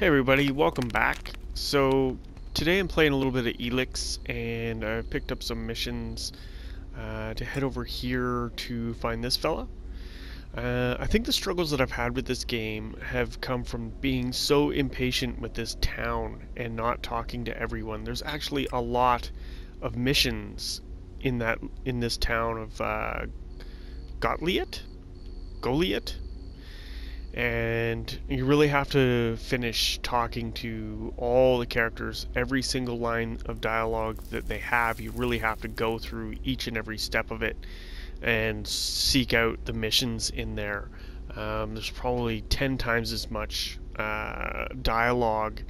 Hey everybody, welcome back. So today I'm playing a little bit of ELEX and I picked up some missions to head over here to find this fella. I think the struggles that I've had with this game have come from being so impatient with this town and not talking to everyone. There's actually a lot of missions in this town of Goliath? And you really have to finish talking to all the characters. Every single line of dialogue that they have, you really have to go through each and every step of it and seek out the missions in there. There's probably 10 times as much dialogue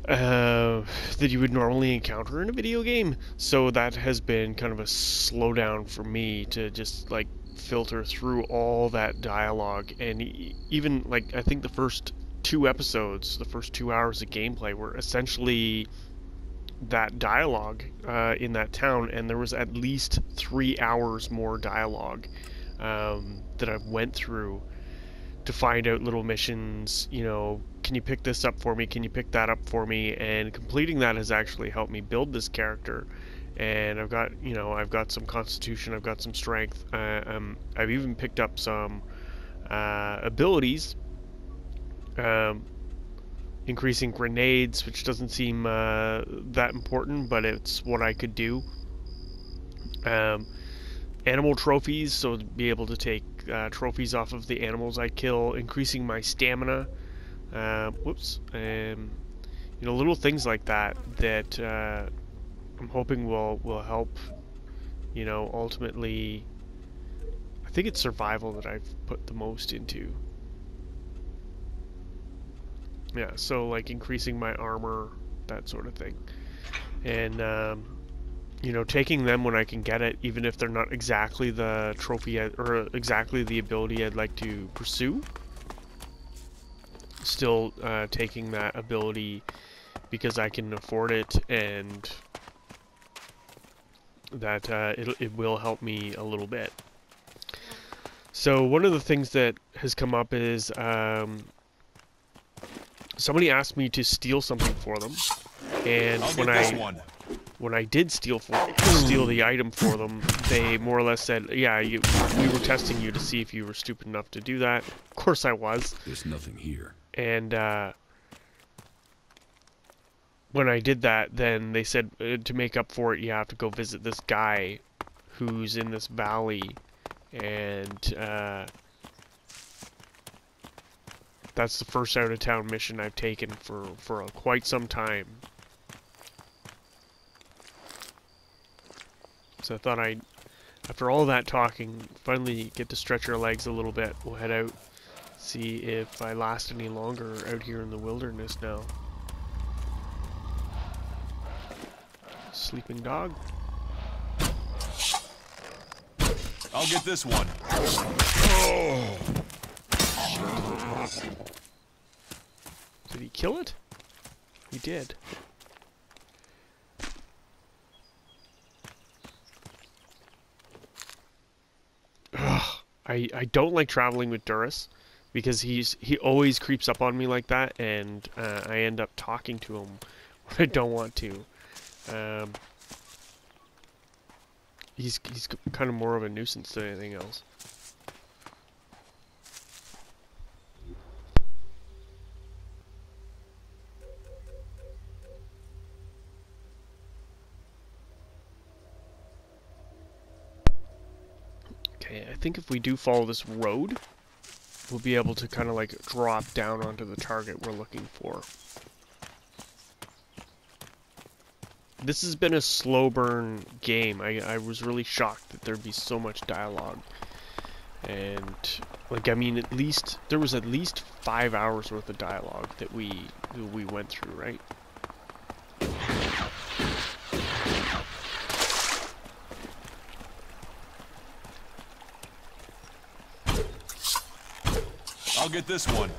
that you would normally encounter in a video game, so that has been kind of a slowdown for me to just like filter through all that dialogue. And even like I think the first 2 episodes, the first 2 hours of gameplay were essentially that dialogue in that town, and there was at least 3 hours more dialogue that I went through to find out little missions. You know, can you pick this up for me, can you pick that up for me, and completing that has actually helped me build this character. And I've got some constitution, I've got some strength, I've even picked up some abilities, increasing grenades, which doesn't seem that important, but it's what I could do. Animal trophies, so to be able to take trophies off of the animals I kill, increasing my stamina, little things like that I'm hoping will help, ultimately. I think it's survival that I've put the most into. Yeah, so like increasing my armor, that sort of thing. And, taking them when I can get it, even if they're not exactly the trophy or exactly the ability I'd like to pursue. Still taking that ability because I can afford it, and that it will help me a little bit. So one of the things that has come up is somebody asked me to steal something for them, and when I did steal the item for them, they more or less said, "Yeah, we were testing you to see if you were stupid enough to do that." Of course, I was. There's nothing here. And when I did that, then they said to make up for it, you have to go visit this guy who's in this valley, and that's the first out-of-town mission I've taken for quite some time. So I thought after all that talking, finally get to stretch our legs a little bit. We'll head out, see if I last any longer out here in the wilderness now. Sleeping dog. I'll get this one. Oh. Did he kill it? He did. Ugh. I don't like traveling with Duras because he always creeps up on me like that, and I end up talking to him when I don't want to. He's kind of more of a nuisance than anything else. Okay, I think if we do follow this road, we'll be able to kind of like drop down onto the target we're looking for. This has been a slow burn game. I was really shocked that there'd be so much dialogue. And like, I mean, there was at least 5 hours worth of dialogue that we went through, right? I'll get this one.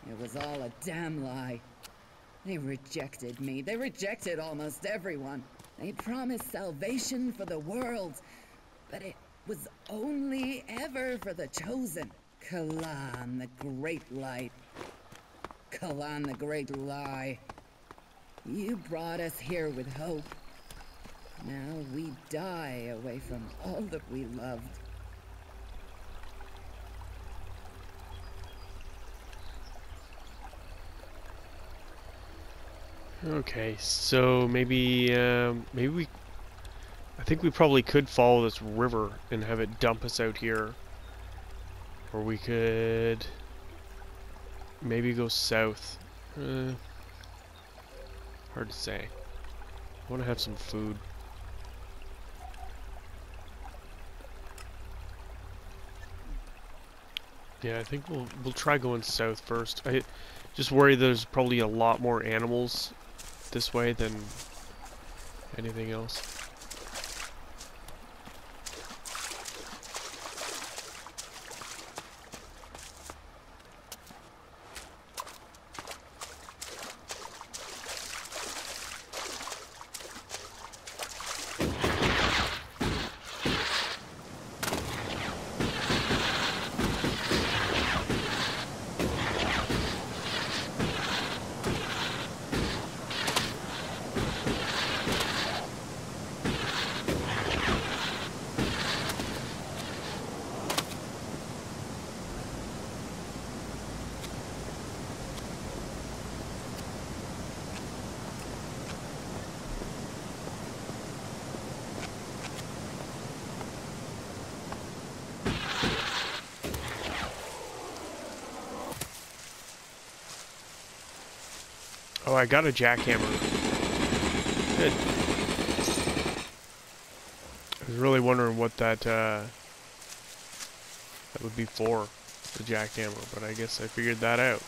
It was all a damn lie. They rejected me. They rejected almost everyone. They promised salvation for the world, but it was only ever for the chosen. Kalan, the great light. Kalan, the great lie. You brought us here with hope. Now we die away from all that we loved. Okay, so maybe I think we probably could follow this river and have it dump us out here. Or we could maybe go south. Hard to say. I want to have some food. Yeah, I think we'll try going south first. I just worry there's probably a lot more animals this way than anything else. Oh, I got a jackhammer. Good. I was really wondering what that would be for, the jackhammer, but I guess I figured that out.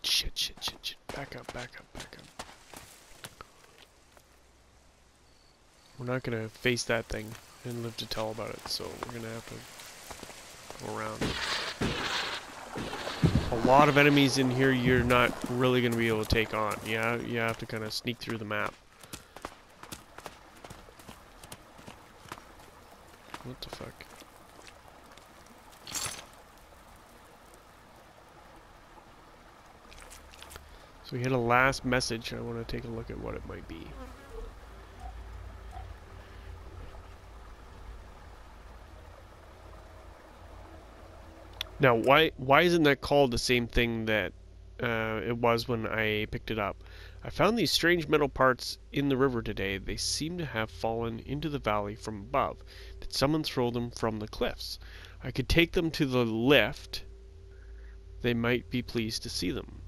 Shit. Back up. We're not gonna face that thing and live to tell about it, so we're gonna have to go around. A lot of enemies in here you're not really gonna be able to take on. Yeah, you have to kind of sneak through the map. What the fuck? So we had a last message. I want to take a look at what it might be. Now, why isn't that called the same thing that it was when I picked it up? I found these strange metal parts in the river today. They seem to have fallen into the valley from above. Did someone throw them from the cliffs? I could take them to the lift. They might be pleased to see them.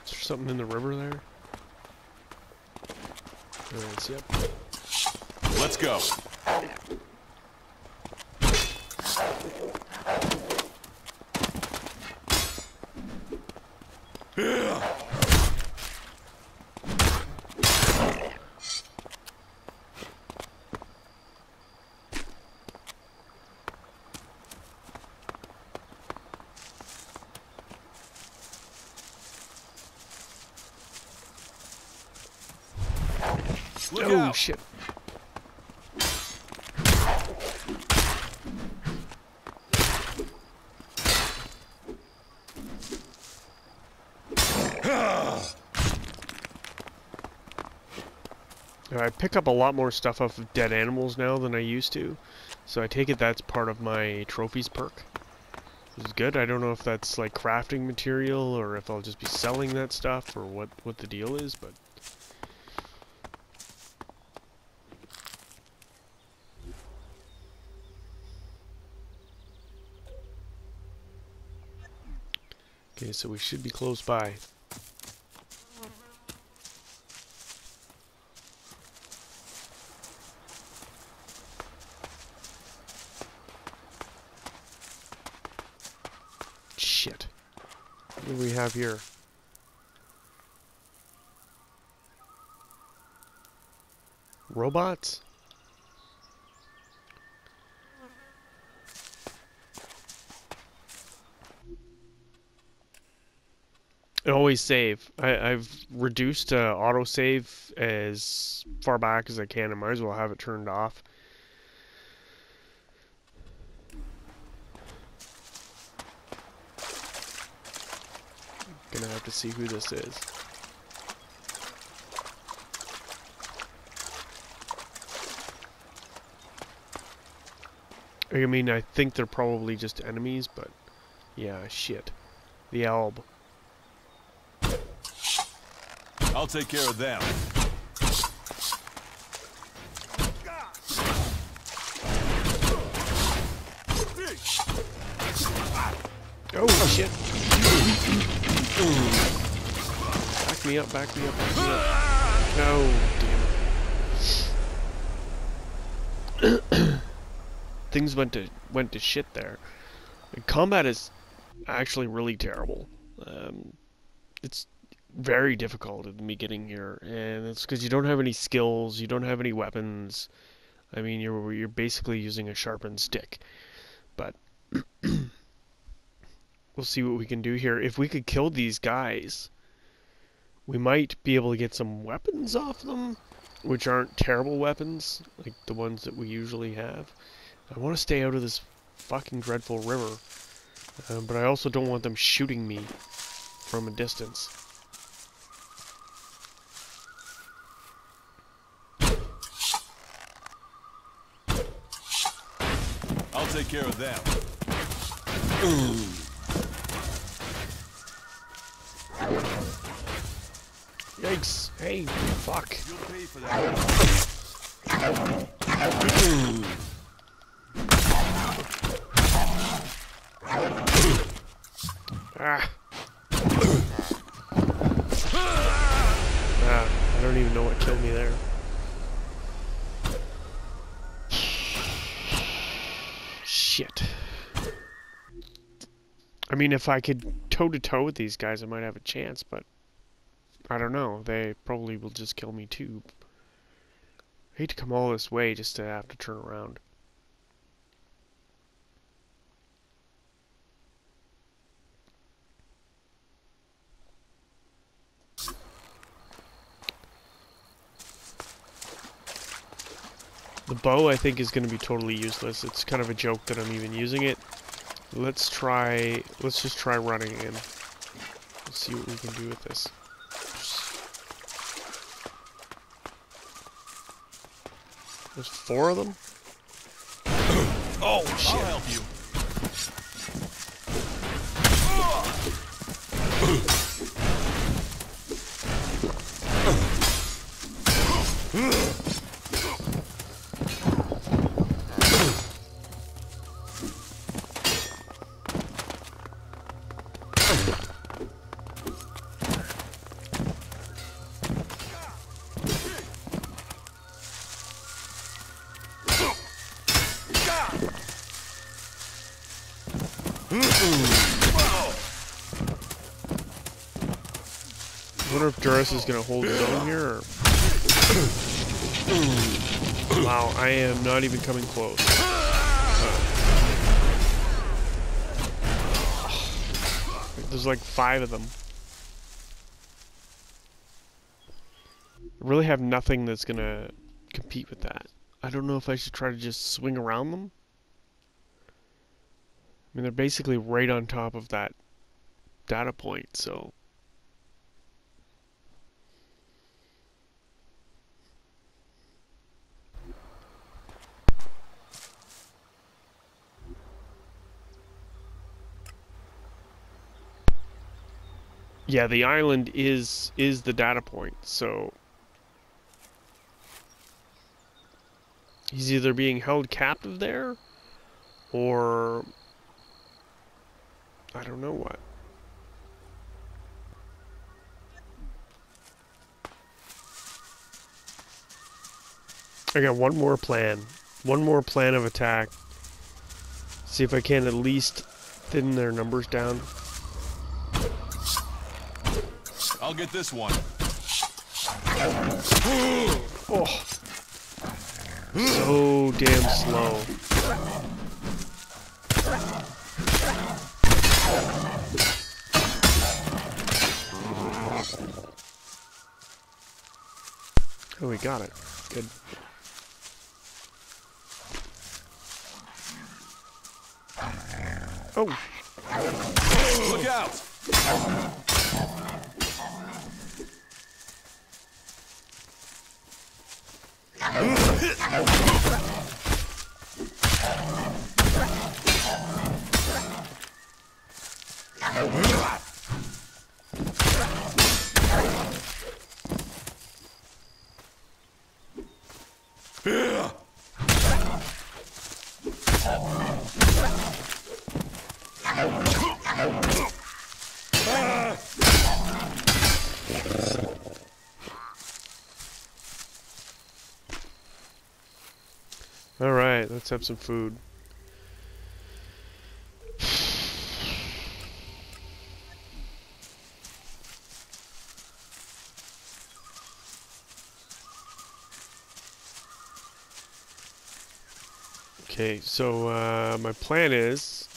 Something in the river there? Yep. Let's go. Look Oh out. shit. I pick up a lot more stuff off of dead animals now than I used to. So I take it that's part of my trophies perk. Which is good. I don't know if that's like crafting material or if I'll just be selling that stuff or what the deal is, but... Okay, so we should be close by. Shit. What do we have here? Robots? Always save. I've reduced autosave as far back as I can. I might as well have it turned off. Gonna have to see who this is. I mean, I think they're probably just enemies, but yeah, shit. The Alb. I'll take care of them. Oh, shit. Back me up, back me up, back me up. No, damn it. Things went to shit there. Combat is actually really terrible. It's very difficult at the beginning here, and it's because you don't have any skills, you don't have any weapons. I mean, you're basically using a sharpened stick. But we'll see what we can do here. If we could kill these guys, we might be able to get some weapons off them, which aren't terrible weapons, like the ones that we usually have. I want to stay out of this fucking dreadful river, but I also don't want them shooting me from a distance. I'll take care of them. Yikes! Hey, fuck! You'll pay for that. Ah. I don't even know what killed me there. Shit. I mean, if I could toe-to-toe with these guys, I might have a chance, but I don't know. They probably will just kill me too. I hate to come all this way just to have to turn around. The bow, I think, is going to be totally useless. It's kind of a joke that I'm even using it. Let's just try running in. Let's see what we can do with this. There's 4 of them? Oh, shit. I'll help you. I wonder if Duras is going to hold his own here, or... Wow, I am not even coming close. There's like 5 of them. I really have nothing that's going to compete with that. I don't know if I should try to just swing around them. I mean, they're basically right on top of that data point, so... Yeah, the island is the data point, so he's either being held captive there, or I don't know what. I got one more plan. One more plan of attack. See if I can at least thin their numbers down. I'll get this one. Oh. So damn slow. Oh, we got it. Good. Oh. Look out! Alright, let's have some food. Okay, so my plan is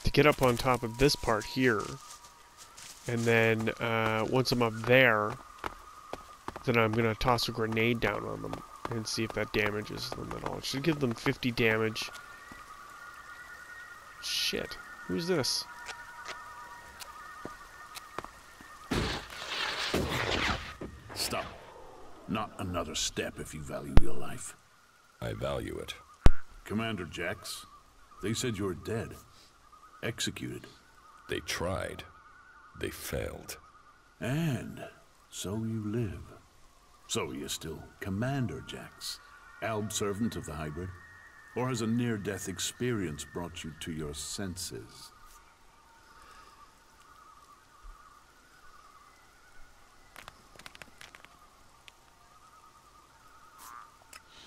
to get up on top of this part here, and then once I'm up there, then I'm gonna toss a grenade down on them and see if that damages them at all. It should give them 50 damage. Shit, who's this? Stop. Not another step if you value your life. I value it. Commander Jax, they said you were dead. Executed. They tried. They failed. And so you live. So you're still Commander Jax, Alb servant of the hybrid? Or has a near-death experience brought you to your senses?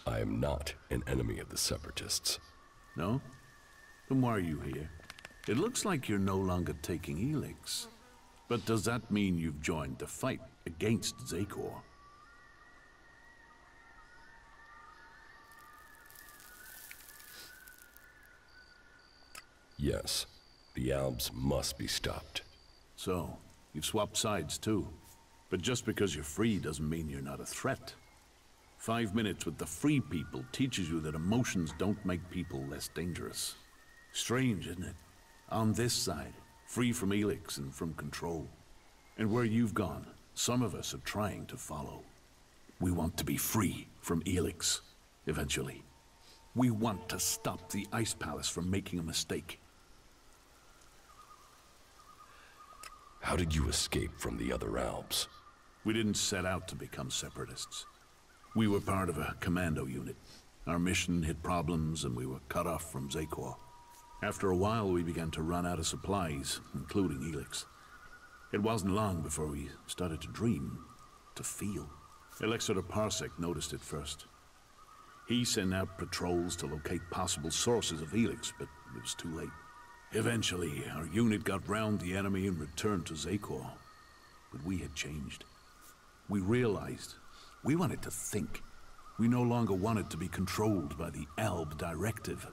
I am not an enemy of the Separatists. No? Then why are you here? It looks like you're no longer taking ELEX. But does that mean you've joined the fight against Zakor? Yes, the Albs must be stopped. So, you've swapped sides too. But just because you're free doesn't mean you're not a threat. 5 minutes with the free people teaches you that emotions don't make people less dangerous. Strange, isn't it? On this side, free from ELEX and from control. And where you've gone, some of us are trying to follow. We want to be free from ELEX, eventually. We want to stop the Ice Palace from making a mistake. How did you escape from the other Albs? We didn't set out to become Separatists. We were part of a commando unit. Our mission hit problems and we were cut off from Zakor. After a while, we began to run out of supplies, including ELEX. It wasn't long before we started to dream, to feel. Elexir Parsec noticed it first. He sent out patrols to locate possible sources of ELEX, but it was too late. Eventually, our unit got round the enemy and returned to Zakor. But we had changed. We realized we wanted to think. We no longer wanted to be controlled by the Alb directive.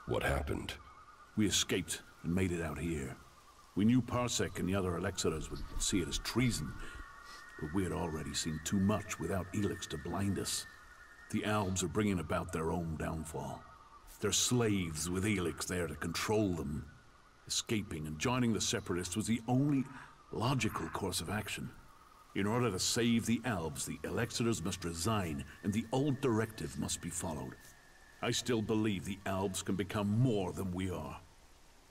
What happened? We escaped and made it out here. We knew Parsec and the other Elexirers would see it as treason, but we had already seen too much without ELEX to blind us. The Albs are bringing about their own downfall. They're slaves with ELEX there to control them. Escaping and joining the Separatists was the only logical course of action. In order to save the Albs, the Elexirers must resign, and the old directive must be followed. I still believe the Albs can become more than we are.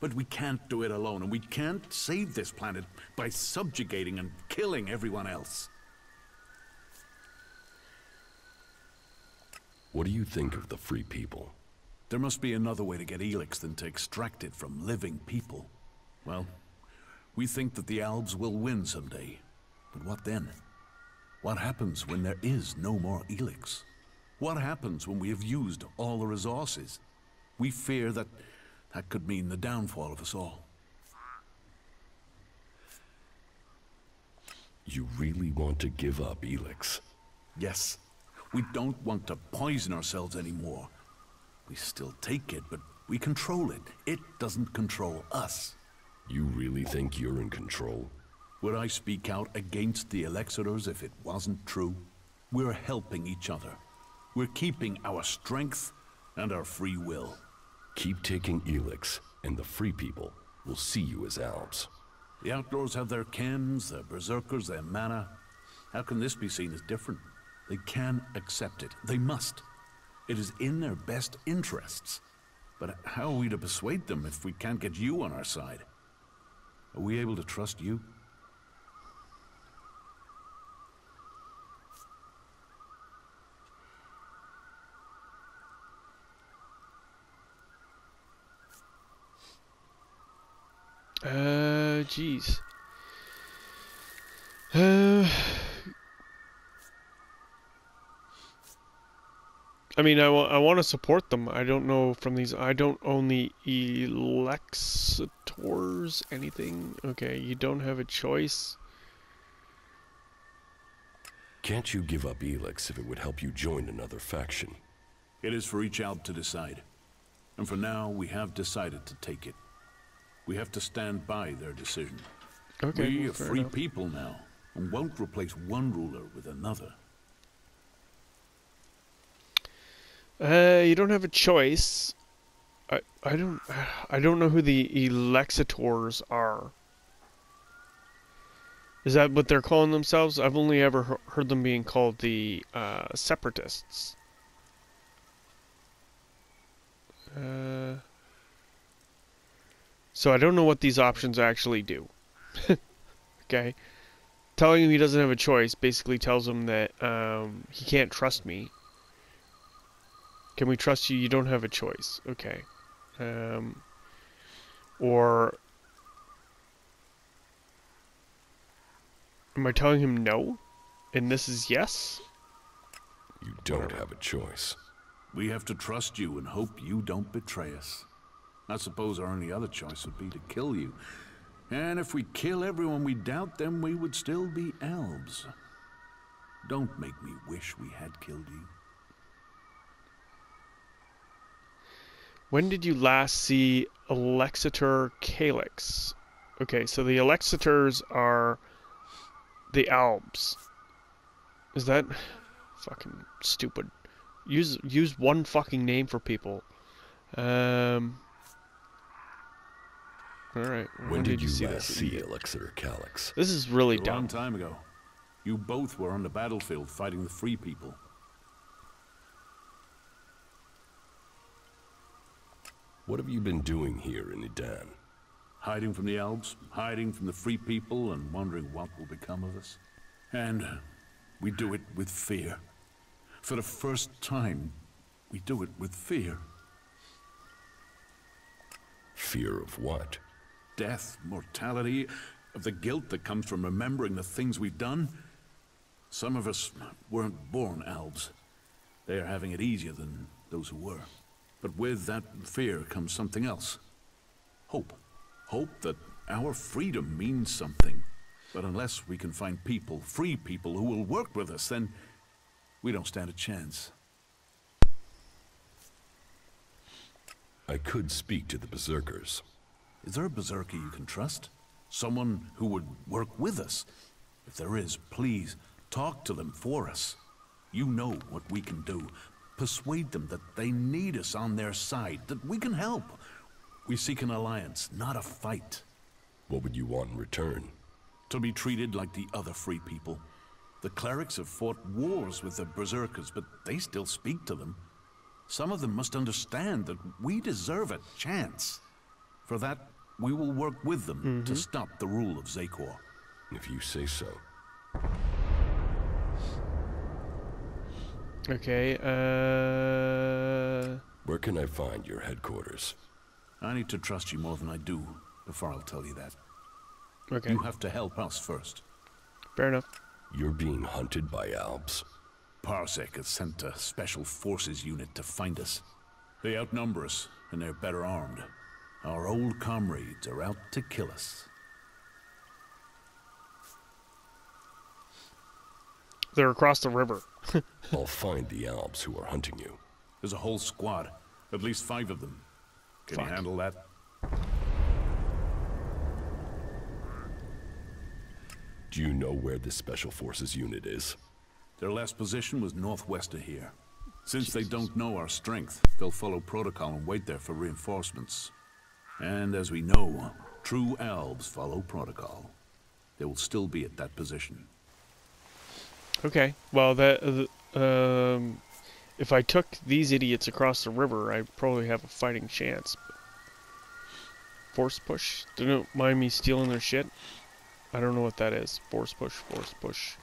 But we can't do it alone, and we can't save this planet by subjugating and killing everyone else. What do you think of the Free People? There must be another way to get ELEX than to extract it from living people. Well, we think that the Albs will win someday. But what then? What happens when there is no more ELEX? What happens when we have used all the resources? We fear that that could mean the downfall of us all. You really want to give up ELEX? Yes. We don't want to poison ourselves anymore. We still take it, but we control it. It doesn't control us. You really think you're in control? Would I speak out against the Elexitors if it wasn't true? We're helping each other. We're keeping our strength and our free will. Keep taking ELEX, and the Free People will see you as Albs. The Outlaws have their Chems, their Berserkers, their mana. How can this be seen as different? They can accept it. They must. It is in their best interests. But how are we to persuade them if we can't get you on our side? Are we able to trust you? Geez. I mean, I want to support them. I don't know from these. I don't own the Elexitors anything. Okay, you don't have a choice. Can't you give up ELEX if it would help you join another faction? It is for each Alb to decide. And for now, we have decided to take it. We have to stand by their decision. Okay, We well, are fair free enough. people now, and won't replace one ruler with another. You don't have a choice. I don't know who the Elexitors are. Is that what they're calling themselves? I've only ever heard them being called the Separatists. So I don't know what these options actually do. Okay. Telling him he doesn't have a choice basically tells him that he can't trust me. Can we trust you? You don't have a choice. Okay. Or am I telling him no? And this is yes? You don't have a choice. We have to trust you and hope you don't betray us. I suppose our only other choice would be to kill you. And if we kill everyone we doubt, then we would still be Albs. Don't make me wish we had killed you. When did you last see Alexitor Calyx? Okay, so the Alexitors are the Albs. Is that fucking stupid? Use one fucking name for people. Alright. When did you see last this? see Elexiter Calyx? This is really A long dumb. time ago. You both were on the battlefield fighting the Free People. What have you been doing here in Edan? Hiding from the Albs, hiding from the Free People, and wondering what will become of us. And we do it with fear. For the first time, we do it with fear. Fear of what? Death, mortality, of the guilt that comes from remembering the things we've done. Some of us weren't born Albs. They are having it easier than those who were. But with that fear comes something else. Hope. Hope that our freedom means something. But unless we can find people, free people, who will work with us, then we don't stand a chance. I could speak to the Berserkers. Is there a Berserker you can trust? Someone who would work with us? If there is, please, talk to them for us. You know what we can do. Persuade them that they need us on their side, that we can help. We seek an alliance, not a fight. What would you want in return? To be treated like the other free people. The clerics have fought wars with the Berserkers, but they still speak to them. Some of them must understand that we deserve a chance. For that, we will work with them to stop the rule of Zakor. If you say so. Okay, Where can I find your headquarters? I need to trust you more than I do before I'll tell you that. okay, You have to help us first. fair enough. You're being hunted by Alps. Parsec has sent a special forces unit to find us. They outnumber us, and they're better armed. Our old comrades are out to kill us. They're across the river. I'll find the Alps who are hunting you. There's a whole squad, at least 5 of them. Can you Fuck. handle that? Do you know where this Special Forces unit is? Their last position was northwest of here. Since they don't know our strength, they'll follow protocol and wait there for reinforcements. And as we know, true elves follow protocol. They will still be at that position. Okay, well, if I took these idiots across the river, I'd probably have a fighting chance. Force push? Don't mind me stealing their shit? I don't know what that is. Force push, force push.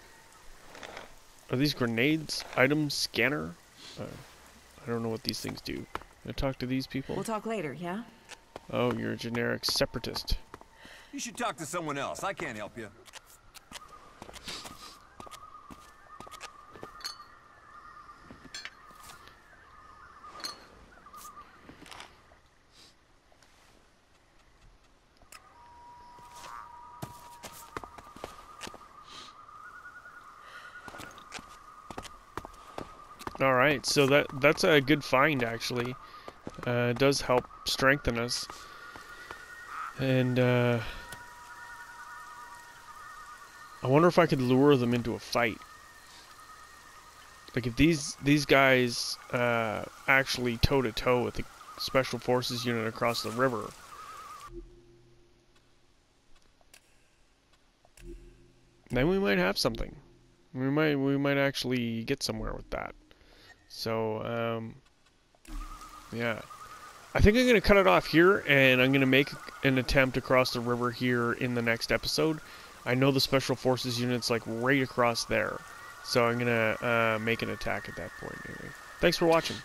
Are these grenades? Item scanner? I don't know what these things do. Can I talk to these people? We'll talk later, yeah? Oh, you're a generic separatist. You should talk to someone else. I can't help you. Alright, so that's a good find, actually. It does help strengthen us. And, I wonder if I could lure them into a fight. Like, if these guys, actually toe-to-toe with the Special Forces unit across the river. Then we might have something. We might actually get somewhere with that. So, yeah. I think I'm going to cut it off here, and I'm going to make an attempt across the river here in the next episode. I know the Special Forces unit's like right across there. So I'm going to make an attack at that point. Anyway, thanks for watching.